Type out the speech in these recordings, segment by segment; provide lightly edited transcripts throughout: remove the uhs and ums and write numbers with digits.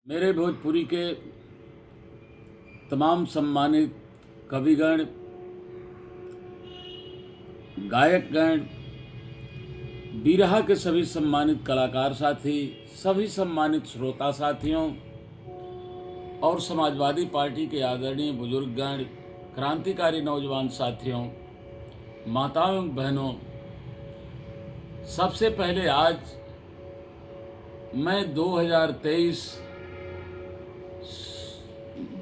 मेरे भोजपुरी के तमाम सम्मानित कविगण, गायकगण, बिरहा के सभी सम्मानित कलाकार साथी, सभी सम्मानित श्रोता साथियों और समाजवादी पार्टी के आदरणीय बुजुर्गगण, क्रांतिकारी नौजवान साथियों, माताओं बहनों, सबसे पहले आज मैं 2023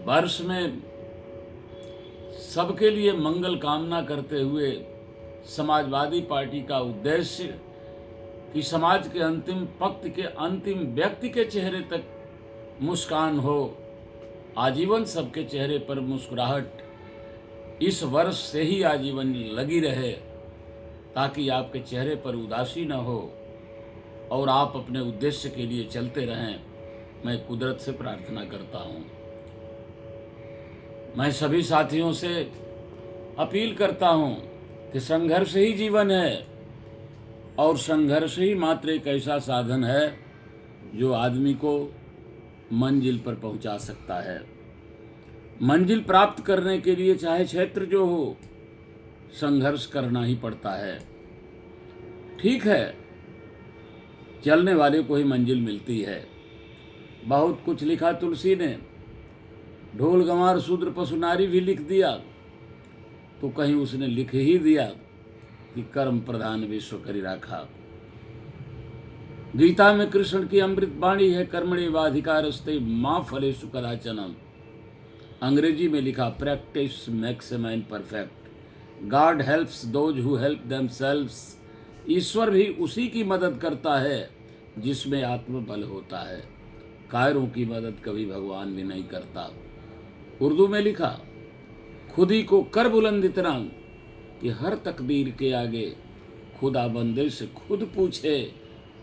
वर्ष में सबके लिए मंगल कामना करते हुए समाजवादी पार्टी का उद्देश्य कि समाज के अंतिम पंक्ति के अंतिम व्यक्ति के चेहरे तक मुस्कान हो, आजीवन सबके चेहरे पर मुस्कुराहट इस वर्ष से ही आजीवन लगी रहे, ताकि आपके चेहरे पर उदासी न हो और आप अपने उद्देश्य के लिए चलते रहें। मैं कुदरत से प्रार्थना करता हूँ। मैं सभी साथियों से अपील करता हूँ कि संघर्ष ही जीवन है और संघर्ष ही मात्र एक ऐसा साधन है जो आदमी को मंजिल पर पहुंचा सकता है। मंजिल प्राप्त करने के लिए चाहे क्षेत्र जो हो, संघर्ष करना ही पड़ता है। ठीक है, चलने वाले को ही मंजिल मिलती है। बहुत कुछ लिखा तुलसी ने, ढोल गंवार शूद्र पशु नारी भी लिख दिया, तो कहीं उसने लिख ही दिया कि कर्म प्रधान विश्व करी राखा। गीता में कृष्ण की अमृत वाणी है, कर्मण्येवाधिकारस्ते मां फलेषु कदाचन। अंग्रेजी में लिखा, practice makes a man perfect, God helps those who help themselves. ईश्वर भी उसी की मदद करता है जिसमें आत्मबल होता है। कायरों की मदद कभी भगवान भी नहीं करता। उर्दू में लिखा, खुदी को कर बुलंद इतना कि हर तकदीर के आगे खुदा बंदे से खुद पूछे,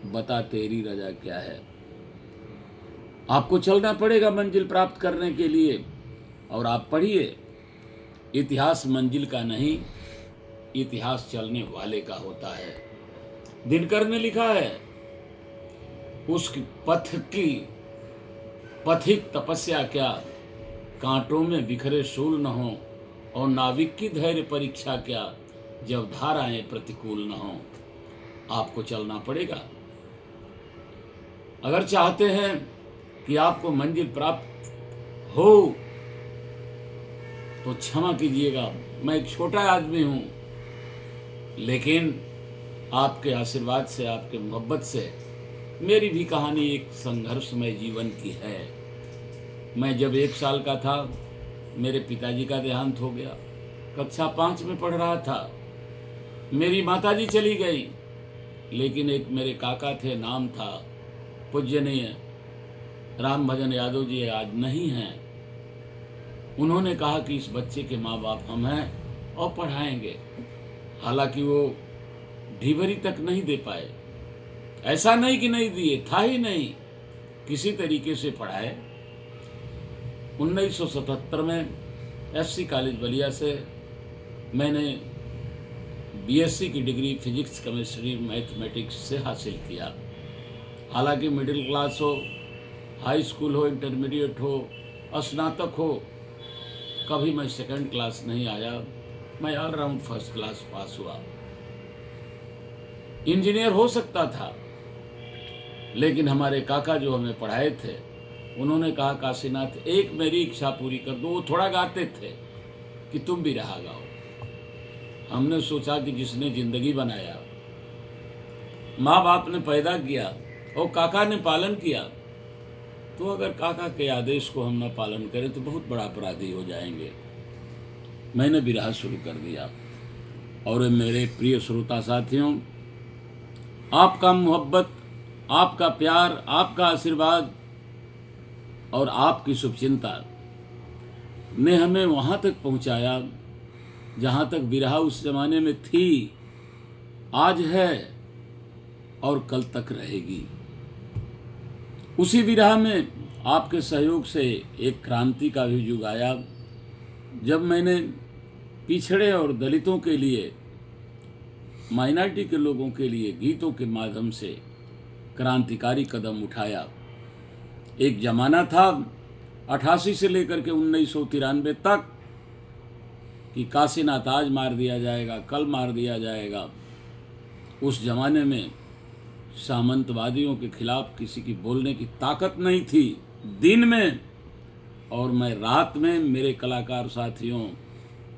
बता तेरी रजा क्या है। आपको चलना पड़ेगा मंजिल प्राप्त करने के लिए, और आप पढ़िए, इतिहास मंजिल का नहीं, इतिहास चलने वाले का होता है। दिनकर ने लिखा है, उस पथ की पथिक तपस्या क्या, कांटों में बिखरे शूल न हो, और नाविक की धैर्य परीक्षा क्या, जब धाराएं प्रतिकूल न हो। आपको चलना पड़ेगा। अगर चाहते हैं कि आपको मंजिल प्राप्त हो तो क्षमा कीजिएगा, मैं एक छोटा आदमी हूं, लेकिन आपके आशीर्वाद से, आपके मोहब्बत से मेरी भी कहानी एक संघर्षमय जीवन की है। मैं जब 1 साल का था, मेरे पिताजी का देहांत हो गया। कक्षा 5 में पढ़ रहा था, मेरी माताजी चली गई, लेकिन एक मेरे काका थे, नाम था पूज्यनीय राम भजन यादव जी, आज नहीं हैं। उन्होंने कहा कि इस बच्चे के माँ बाप हम हैं और पढ़ाएंगे। हालांकि वो ढीबरी तक नहीं दे पाए। ऐसा नहीं कि नहीं दिए, था ही नहीं, किसी तरीके से पढ़ाए। 1977 में FC कॉलेज बलिया से मैंने BSc की डिग्री फिजिक्स, केमिस्ट्री, मैथमेटिक्स से हासिल किया। हालांकि मिडिल क्लास हो, हाई स्कूल हो, इंटरमीडिएट हो, स्नातक हो, कभी मैं सेकंड क्लास नहीं आया। मैं ऑलराउंड फर्स्ट क्लास पास हुआ। इंजीनियर हो सकता था, लेकिन हमारे काका जो हमें पढ़ाए थे, उन्होंने कहा, काशीनाथ एक मेरी इच्छा पूरी कर दो। वो थोड़ा गाते थे कि तुम भी रहा गाओ। हमने सोचा कि जिसने जिंदगी बनाया, माँ बाप ने पैदा किया और काका ने पालन किया, तो अगर काका के आदेश को हम न पालन करें तो बहुत बड़ा अपराधी हो जाएंगे। मैंने बिरहा शुरू कर दिया। और मेरे प्रिय श्रोता साथियों, आपका मोहब्बत, आपका प्यार, आपका आशीर्वाद और आपकी शुभचिंता ने हमें वहाँ तक पहुँचाया जहाँ तक बिरहा उस जमाने में थी, आज है और कल तक रहेगी। उसी विरह में आपके सहयोग से एक क्रांति का भी युग आया, जब मैंने पिछड़े और दलितों के लिए, माइनॉरिटी के लोगों के लिए गीतों के माध्यम से क्रांतिकारी कदम उठाया। एक जमाना था 88 से लेकर के 1993 तक कि काशीनाथ आज मार दिया जाएगा, कल मार दिया जाएगा। उस जमाने में सामंतवादियों के खिलाफ किसी की बोलने की ताकत नहीं थी दिन में, और मैं रात में मेरे कलाकार साथियों,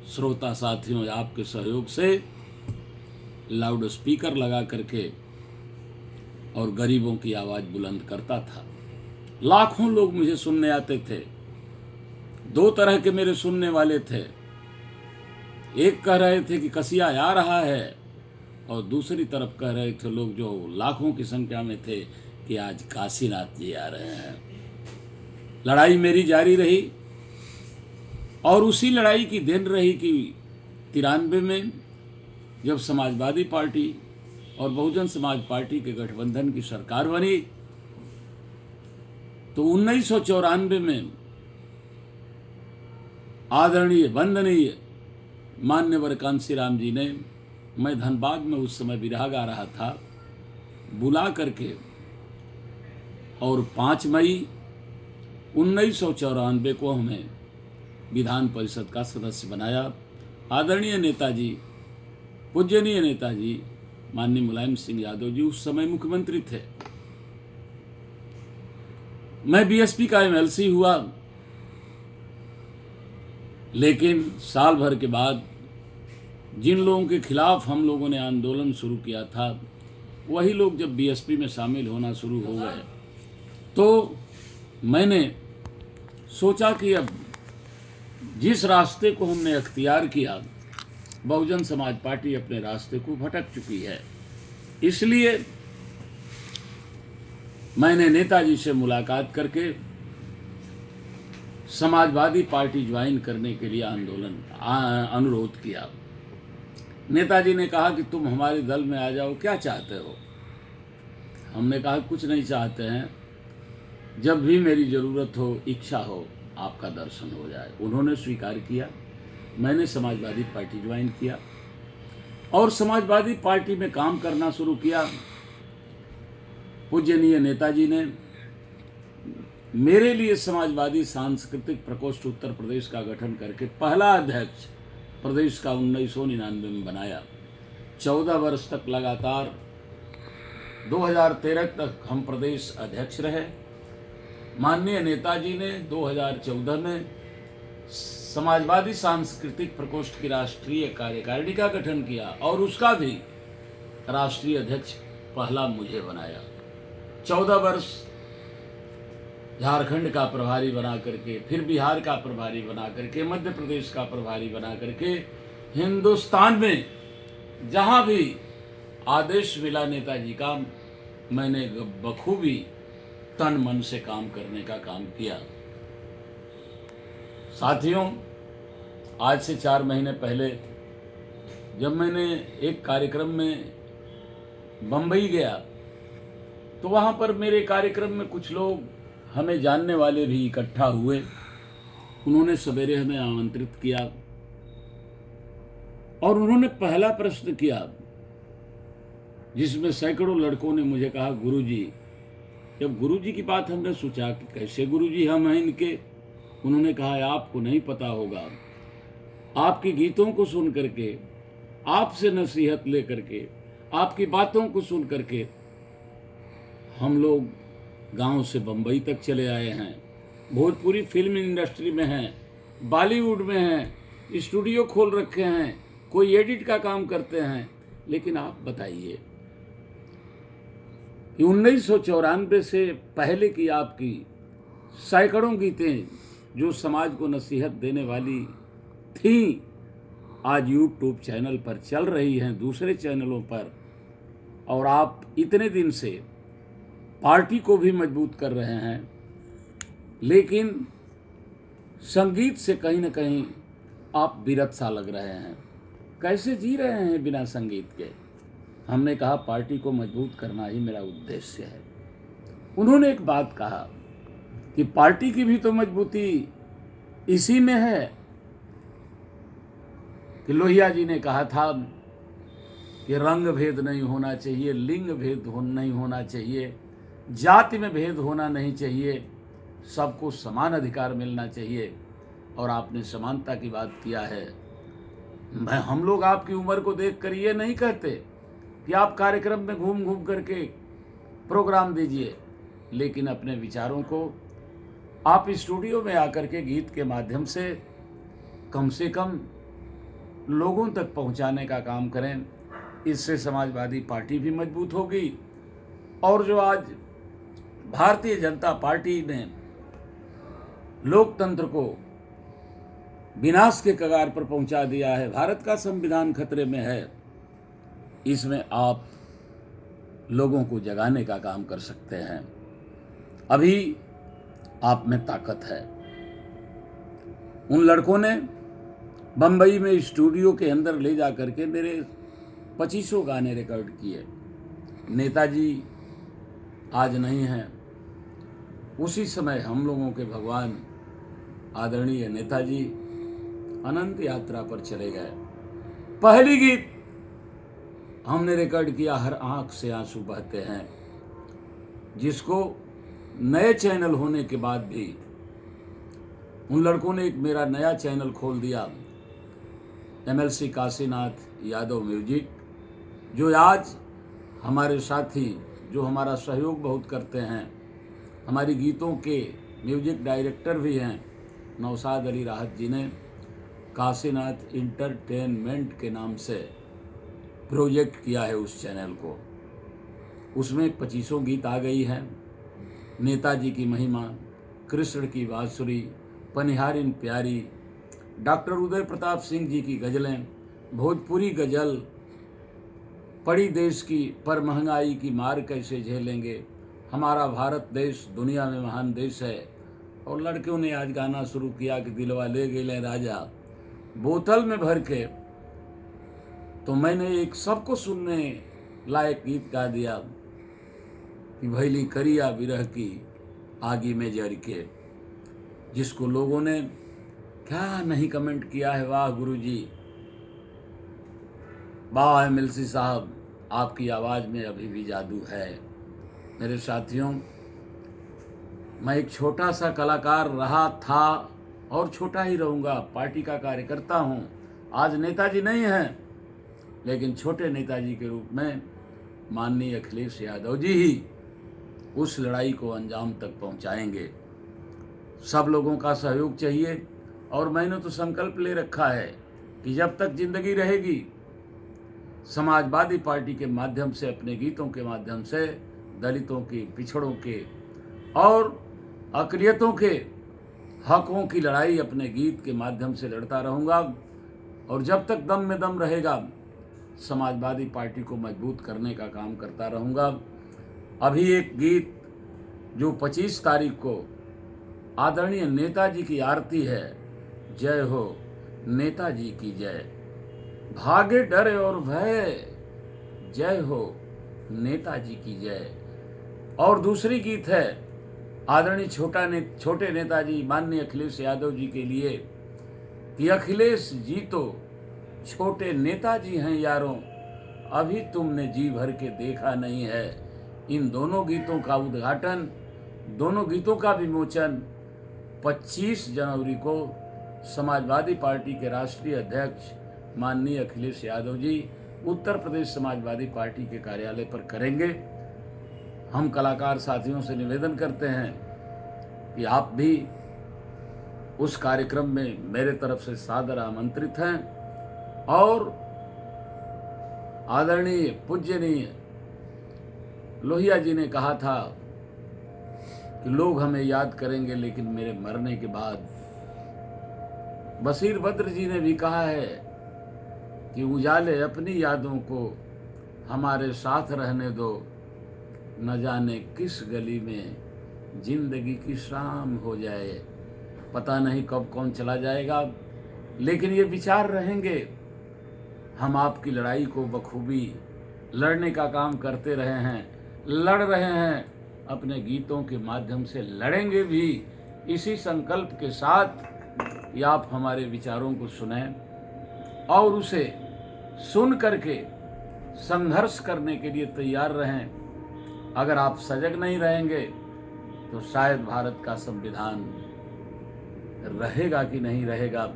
श्रोता साथियों, आपके सहयोग से लाउड स्पीकर लगा करके और गरीबों की आवाज़ बुलंद करता था। लाखों लोग मुझे सुनने आते थे। दो तरह के मेरे सुनने वाले थे, एक कह रहे थे कि कसिया आ रहा है, और दूसरी तरफ कह रहे थे लोग जो लाखों की संख्या में थे कि आज काशीनाथ जी आ रहे हैं। लड़ाई मेरी जारी रही, और उसी लड़ाई की देन रही कि 93 में जब समाजवादी पार्टी और बहुजन समाज पार्टी के गठबंधन की सरकार बनी, तो 1994 में आदरणीय वंदनीय मान्यवर कांशीराम जी ने, मैं धनबाद में उस समय बिरहा गा रहा था, बुला करके और 5 मई 1994 को हमें विधान परिषद का सदस्य बनाया। आदरणीय नेताजी, पूजनीय नेताजी माननीय मुलायम सिंह यादव जी उस समय मुख्यमंत्री थे। मैं बीएसपी का एमएलसी हुआ, लेकिन साल भर के बाद जिन लोगों के खिलाफ हम लोगों ने आंदोलन शुरू किया था, वही लोग जब बीएसपी में शामिल होना शुरू हो गए, तो मैंने सोचा कि अब जिस रास्ते को हमने अख्तियार किया, बहुजन समाज पार्टी अपने रास्ते को भटक चुकी है। इसलिए मैंने नेताजी से मुलाकात करके समाजवादी पार्टी ज्वाइन करने के लिए अनुरोध किया। नेताजी ने कहा कि तुम हमारे दल में आ जाओ, क्या चाहते हो? हमने कहा कुछ नहीं चाहते हैं, जब भी मेरी ज़रूरत हो, इच्छा हो, आपका दर्शन हो जाए। उन्होंने स्वीकार किया। मैंने समाजवादी पार्टी ज्वाइन किया और समाजवादी पार्टी में काम करना शुरू किया। पूजनीय नेताजी ने मेरे लिए समाजवादी सांस्कृतिक प्रकोष्ठ उत्तर प्रदेश का गठन करके पहला अध्यक्ष प्रदेश का 1999 में बनाया। 14 वर्ष तक लगातार 2013 तक हम प्रदेश अध्यक्ष रहे। माननीय नेताजी ने 2014 में समाजवादी सांस्कृतिक प्रकोष्ठ की राष्ट्रीय कार्यकारिणी का गठन किया और उसका भी राष्ट्रीय अध्यक्ष पहला मुझे बनाया। 14 वर्ष झारखंड का प्रभारी बना करके, फिर बिहार का प्रभारी बना करके, मध्य प्रदेश का प्रभारी बना करके, हिंदुस्तान में जहां भी आदेश मिला नेताजी का, मैंने बखूबी तन मन से काम करने का काम किया। साथियों, आज से 4 महीने पहले जब मैंने एक कार्यक्रम में बम्बई गया, तो वहाँ पर मेरे कार्यक्रम में कुछ लोग हमें जानने वाले भी इकट्ठा हुए। उन्होंने सवेरे हमें आमंत्रित किया और उन्होंने पहला प्रश्न किया, जिसमें सैकड़ों लड़कों ने मुझे कहा, गुरुजी। जब गुरुजी की बात हमने सोचा कि कैसे गुरुजी हम हैं इनके, उन्होंने कहा आपको नहीं पता होगा, आपके गीतों को सुन करके, आपसे नसीहत ले करके, आपकी बातों को सुन करके हम लोग गांव से बम्बई तक चले आए हैं, भोजपुरी फिल्म इंडस्ट्री में हैं, बॉलीवुड में हैं, स्टूडियो खोल रखे हैं, कोई एडिट का काम करते हैं। लेकिन आप बताइए कि 1994 से पहले की आपकी सैकड़ों गीतें जो समाज को नसीहत देने वाली थीं, आज यूट्यूब चैनल पर चल रही हैं, दूसरे चैनलों पर, और आप इतने दिन से पार्टी को भी मजबूत कर रहे हैं, लेकिन संगीत से कहीं न कहीं आप विरत सा लग रहे हैं। कैसे जी रहे हैं बिना संगीत के? हमने कहा पार्टी को मजबूत करना ही मेरा उद्देश्य है। उन्होंने एक बात कहा कि पार्टी की भी तो मजबूती इसी में है कि लोहिया जी ने कहा था कि रंग भेद नहीं होना चाहिए, लिंग भेद नहीं होना चाहिए, जाति में भेद होना नहीं चाहिए, सबको समान अधिकार मिलना चाहिए और आपने समानता की बात किया है। हम लोग आपकी उम्र को देख कर ये नहीं कहते कि आप कार्यक्रम में घूम घूम करके प्रोग्राम दीजिए, लेकिन अपने विचारों को आप स्टूडियो में आकर के गीत के माध्यम से कम लोगों तक पहुंचाने का काम करें। इससे समाजवादी पार्टी भी मजबूत होगी और जो आज भारतीय जनता पार्टी ने लोकतंत्र को विनाश के कगार पर पहुंचा दिया है, भारत का संविधान खतरे में है, इसमें आप लोगों को जगाने का काम कर सकते हैं। अभी आप में ताकत है। उन लड़कों ने बम्बई में स्टूडियो के अंदर ले जा करके मेरे 2500 गाने रिकॉर्ड किए। नेताजी आज नहीं हैं, उसी समय हम लोगों के भगवान आदरणीय नेताजी अनंत यात्रा पर चले गए। पहली गीत हमने रिकॉर्ड किया हर आंख से आंसू बहते हैं, जिसको नए चैनल होने के बाद भी उन लड़कों ने एक मेरा नया चैनल खोल दिया, MLC काशीनाथ यादव म्यूजिक, जो आज हमारे साथी जो हमारा सहयोग बहुत करते हैं, हमारी गीतों के म्यूजिक डायरेक्टर भी हैं नौशाद अली राहत जी ने काशीनाथ इंटरटेनमेंट के नाम से प्रोजेक्ट किया है उस चैनल को। उसमें 2500 गीत आ गई हैं। नेताजी की महिमा, कृष्ण की बांसुरी, पनिहारिन प्यारी, डॉक्टर उदय प्रताप सिंह जी की गज़लें, भोजपुरी गज़ल, पड़ी देश की पर महंगाई की मार कैसे झेलेंगे, हमारा भारत देश दुनिया में महान देश है। और लड़कियों ने आज गाना शुरू किया कि दिलवा ले गेले राजा, बोतल में भर के। तो मैंने एक सबको सुनने लायक गीत गा दिया कि भैली करिया विरह की आगी में जर के, जिसको लोगों ने क्या नहीं कमेंट किया है। वाह गुरुजी, वाह MLC साहब, आपकी आवाज़ में अभी भी जादू है। मेरे साथियों, मैं एक छोटा सा कलाकार रहा था और छोटा ही रहूँगा। पार्टी का कार्यकर्ता हूँ। आज नेताजी नहीं हैं, लेकिन छोटे नेताजी के रूप में माननीय अखिलेश यादव जी ही उस लड़ाई को अंजाम तक पहुँचाएंगे। सब लोगों का सहयोग चाहिए और मैंने तो संकल्प ले रखा है कि जब तक जिंदगी रहेगी समाजवादी पार्टी के माध्यम से, अपने गीतों के माध्यम से दलितों के, पिछड़ों के और अक़लियतों के हकों की लड़ाई अपने गीत के माध्यम से लड़ता रहूँगा। और जब तक दम में दम रहेगा समाजवादी पार्टी को मजबूत करने का काम करता रहूँगा। अभी एक गीत जो 25 तारीख को आदरणीय नेताजी की आरती है, जय हो नेताजी की जय, भागे डर और भय, जय हो नेताजी की जय। और दूसरी गीत है आदरणीय छोटे नेताजी माननीय अखिलेश यादव जी के लिए कि अखिलेश जी तो छोटे नेताजी हैं यारों, अभी तुमने जी भर के देखा नहीं है। इन दोनों गीतों का उद्घाटन, दोनों गीतों का विमोचन 25 जनवरी को समाजवादी पार्टी के राष्ट्रीय अध्यक्ष माननीय अखिलेश यादव जी उत्तर प्रदेश समाजवादी पार्टी के कार्यालय पर करेंगे। हम कलाकार साथियों से निवेदन करते हैं कि आप भी उस कार्यक्रम में मेरे तरफ से सादर आमंत्रित हैं। और आदरणीय पूज्यनीय लोहिया जी ने कहा था कि लोग हमें याद करेंगे लेकिन मेरे मरने के बाद। बशीर बद्र जी ने भी कहा है कि उजाले अपनी यादों को हमारे साथ रहने दो, न जाने किस गली में जिंदगी की शाम हो जाए। पता नहीं कब कौन चला जाएगा, लेकिन ये विचार रहेंगे। हम आपकी लड़ाई को बखूबी लड़ने का काम करते रहे हैं, लड़ रहे हैं, अपने गीतों के माध्यम से लड़ेंगे भी इसी संकल्प के साथ कि आप हमारे विचारों को सुनें और उसे सुन करके संघर्ष करने के लिए तैयार रहें। अगर आप सजग नहीं रहेंगे तो शायद भारत का संविधान रहेगा कि नहीं रहेगा,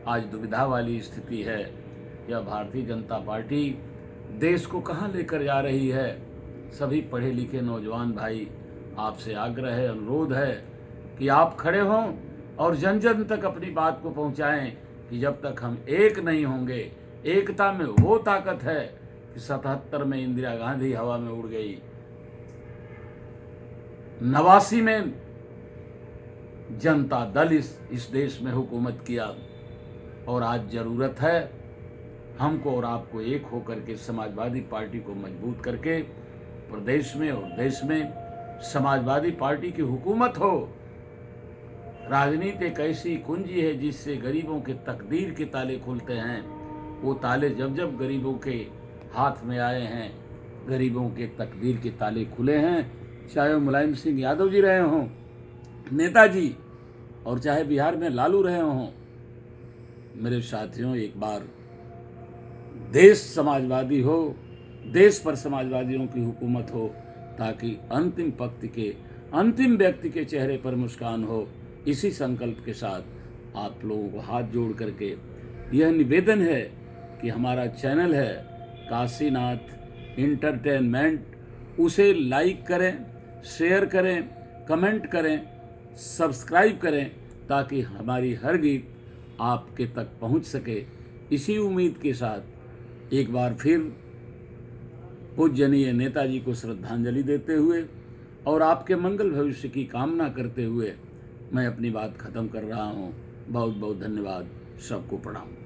आज दुविधा वाली स्थिति है। यह भारतीय जनता पार्टी देश को कहाँ लेकर जा रही है। सभी पढ़े लिखे नौजवान भाई, आपसे आग्रह है, अनुरोध है कि आप खड़े हों और जन जन तक अपनी बात को पहुंचाएं कि जब तक हम एक नहीं होंगे, एकता में वो ताकत है कि 77 में इंदिरा गांधी हवा में उड़ गई, 89 में जनता दल इस देश में हुकूमत किया, और आज जरूरत है हमको और आपको एक होकर के समाजवादी पार्टी को मजबूत करके प्रदेश में और देश में समाजवादी पार्टी की हुकूमत हो। राजनीति एक ऐसी कुंजी है जिससे गरीबों के तकदीर के ताले खुलते हैं। वो ताले जब जब गरीबों के हाथ में आए हैं, गरीबों के तकदीर के ताले खुले हैं, चाहे वो मुलायम सिंह यादव जी रहे हों, नेताजी, और चाहे बिहार में लालू रहे हों। मेरे साथियों, एक बार देश समाजवादी हो, देश पर समाजवादियों की हुकूमत हो, ताकि अंतिम पंक्ति के अंतिम व्यक्ति के चेहरे पर मुस्कान हो। इसी संकल्प के साथ आप लोगों को हाथ जोड़ करके यह निवेदन है कि हमारा चैनल है काशीनाथ इंटरटेनमेंट, उसे लाइक करें, शेयर करें, कमेंट करें, सब्सक्राइब करें, ताकि हमारी हर गीत आपके तक पहुंच सके। इसी उम्मीद के साथ एक बार फिर पूजनीय नेताजी को श्रद्धांजलि देते हुए और आपके मंगल भविष्य की कामना करते हुए मैं अपनी बात खत्म कर रहा हूं। बहुत बहुत धन्यवाद, सबको प्रणाम।